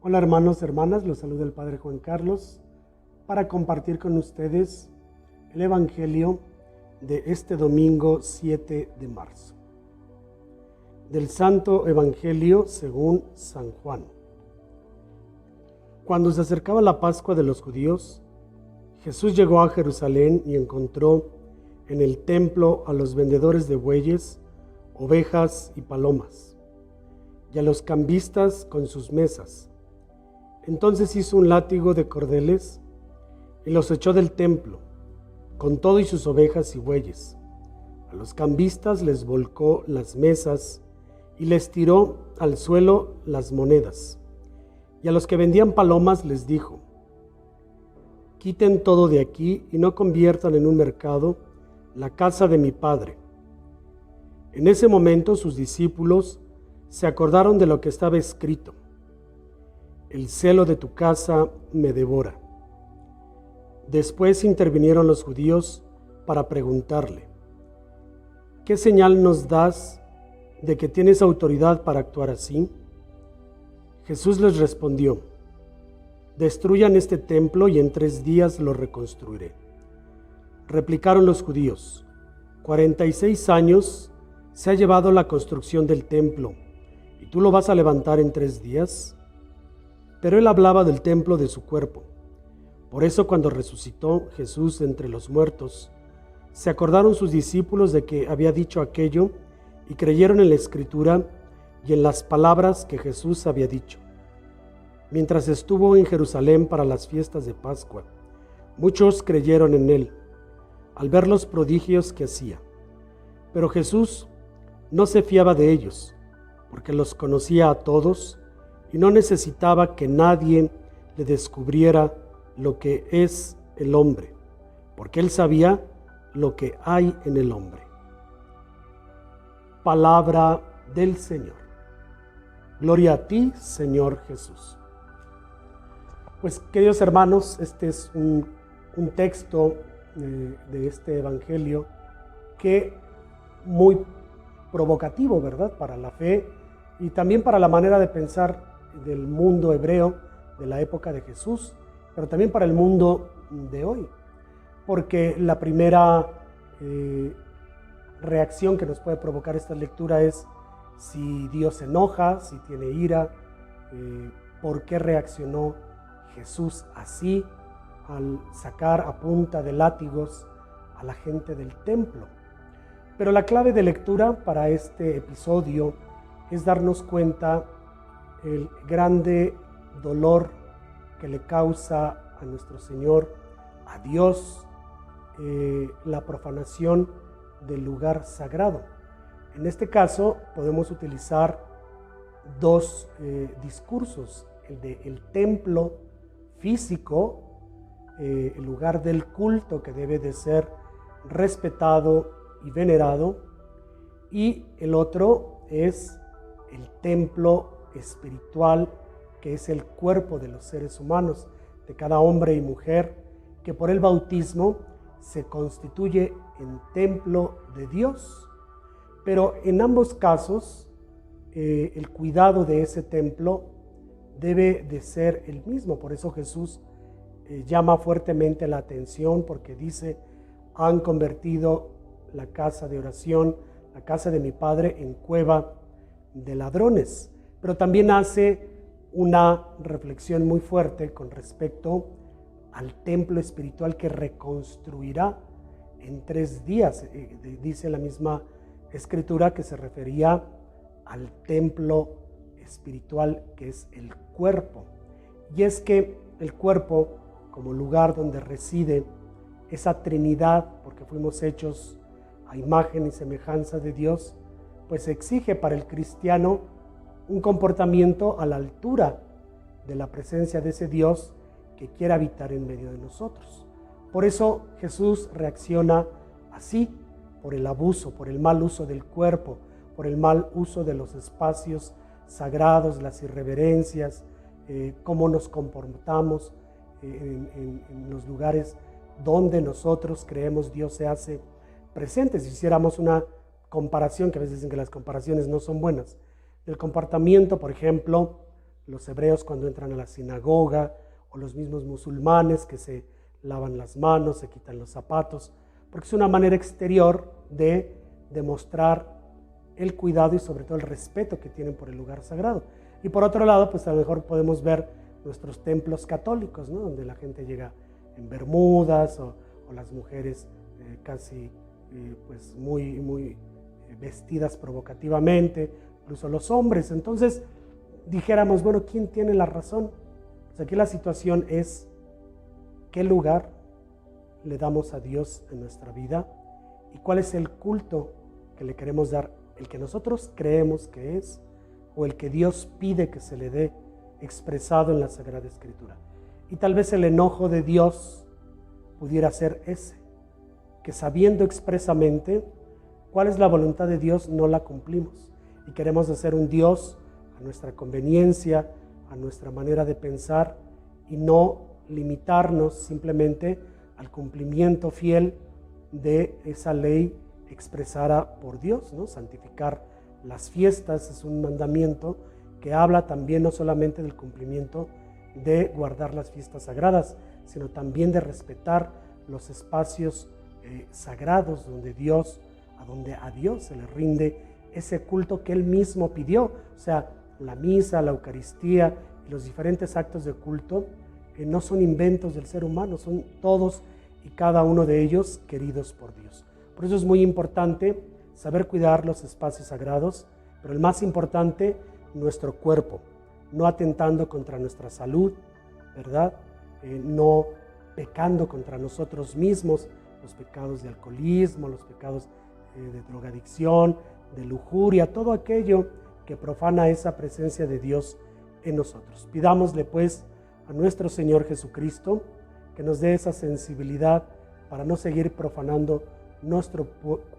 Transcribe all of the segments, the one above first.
Hola hermanos, hermanas, los saluda el Padre Juan Carlos para compartir con ustedes el Evangelio de este domingo 7 de marzo. Del Santo Evangelio según San Juan. Cuando se acercaba la Pascua de los judíos, Jesús llegó a Jerusalén y encontró en el templo a los vendedores de bueyes, ovejas y palomas, y a los cambistas con sus mesas. Entonces hizo un látigo de cordeles y los echó del templo, con todo y sus ovejas y bueyes. A los cambistas les volcó las mesas y les tiró al suelo las monedas. Y a los que vendían palomas les dijo: quiten todo de aquí y no conviertan en un mercado la casa de mi Padre. En ese momento sus discípulos se acordaron de lo que estaba escrito: el celo de tu casa me devora. Después intervinieron los judíos para preguntarle: ¿qué señal nos das de que tienes autoridad para actuar así? Jesús les respondió: destruyan este templo y en 3 días lo reconstruiré. Replicaron los judíos: 46 años se ha llevado la construcción del templo, ¿y tú lo vas a levantar en 3 días? Pero él hablaba del templo de su cuerpo. Por eso cuando resucitó Jesús entre los muertos, se acordaron sus discípulos de que había dicho aquello y creyeron en la Escritura y en las palabras que Jesús había dicho. Mientras estuvo en Jerusalén para las fiestas de Pascua, muchos creyeron en él, al ver los prodigios que hacía. Pero Jesús no se fiaba de ellos, porque los conocía a todos y no necesitaba que nadie le descubriera lo que es el hombre, porque él sabía lo que hay en el hombre. Palabra del Señor. Gloria a ti, Señor Jesús. Pues, queridos hermanos, este es un texto de este Evangelio que muy provocativo, ¿verdad?, para la fe y también para la manera de pensar del mundo hebreo de la época de Jesús, pero también para el mundo de hoy, porque la primera reacción que nos puede provocar esta lectura es si Dios se enoja, si tiene ira, por qué reaccionó Jesús así al sacar a punta de látigos a la gente del templo. Pero la clave de lectura para este episodio es darnos cuenta el grande dolor que le causa a nuestro Señor, a Dios, la profanación del lugar sagrado. En este caso podemos utilizar 2 discursos: el del templo físico, el lugar del culto que debe de ser respetado y venerado, y el otro es el templo espiritual, que es el cuerpo de los seres humanos, de cada hombre y mujer, que por el bautismo se constituye en templo de Dios. Pero en ambos casos, el cuidado de ese templo debe de ser el mismo. Por eso Jesús llama fuertemente la atención, porque dice: han convertido la casa de oración, la casa de mi Padre, en cueva de ladrones. Pero también hace una reflexión muy fuerte con respecto al templo espiritual que reconstruirá en 3 días. Dice la misma Escritura que se refería al templo espiritual que es el cuerpo. Y es que el cuerpo, como lugar donde reside esa Trinidad, porque fuimos hechos a imagen y semejanza de Dios, pues exige para el cristiano un comportamiento a la altura de la presencia de ese Dios que quiere habitar en medio de nosotros. Por eso Jesús reacciona así, por el abuso, por el mal uso del cuerpo, por el mal uso de los espacios sagrados, las irreverencias, cómo nos comportamos en los lugares donde nosotros creemos Dios se hace presente. Si hiciéramos una comparación, que a veces dicen que las comparaciones no son buenas, del comportamiento, por ejemplo, los hebreos cuando entran a la sinagoga, o los mismos musulmanes que se lavan las manos, se quitan los zapatos, porque es una manera exterior de demostrar el cuidado y sobre todo el respeto que tienen por el lugar sagrado. Y por otro lado, pues a lo mejor podemos ver nuestros templos católicos, ¿no? Donde la gente llega en bermudas o las mujeres casi pues muy vestidas provocativamente, incluso los hombres. Entonces dijéramos, bueno, ¿quién tiene la razón? Pues aquí la situación es qué lugar le damos a Dios en nuestra vida y cuál es el culto que le queremos dar, el que nosotros creemos que es o el que Dios pide que se le dé expresado en la Sagrada Escritura. Y tal vez el enojo de Dios pudiera ser ese, que sabiendo expresamente cuál es la voluntad de Dios no la cumplimos y queremos hacer un Dios a nuestra conveniencia, a nuestra manera de pensar y no limitarnos simplemente al cumplimiento fiel de esa ley expresada por Dios, ¿no? Santificar las fiestas es un mandamiento que habla también no solamente del cumplimiento de guardar las fiestas sagradas, sino también de respetar los espacios sagrados donde a Dios se le rinde ese culto que Él mismo pidió. O sea, la misa, la Eucaristía y los diferentes actos de culto no son inventos del ser humano, son todos y cada uno de ellos queridos por Dios. Por eso es muy importante saber cuidar los espacios sagrados, pero el más importante, nuestro cuerpo, no atentando contra nuestra salud, ¿verdad? No pecando contra nosotros mismos, los pecados de alcoholismo, los pecados de drogadicción, de lujuria, todo aquello que profana esa presencia de Dios en nosotros. Pidámosle pues a nuestro Señor Jesucristo que nos dé esa sensibilidad para no seguir profanando nuestro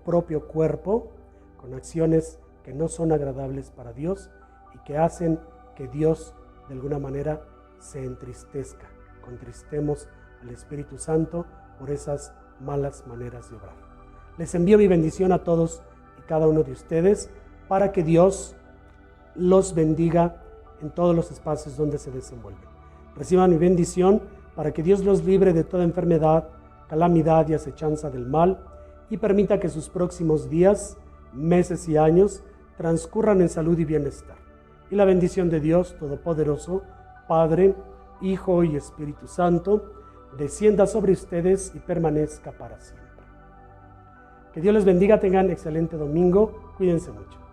propio cuerpo con acciones que no son agradables para Dios y que hacen que Dios de alguna manera se entristezca. Contristemos al Espíritu Santo por esas malas maneras de obrar. Les envío mi bendición a todos y cada uno de ustedes para que Dios los bendiga en todos los espacios donde se desenvuelven. Reciban mi bendición para que Dios los libre de toda enfermedad, calamidad y acechanza del mal y permita que sus próximos días, meses y años transcurran en salud y bienestar. Y la bendición de Dios Todopoderoso, Padre, Hijo y Espíritu Santo, descienda sobre ustedes y permanezca para siempre. Que Dios les bendiga, tengan excelente domingo, cuídense mucho.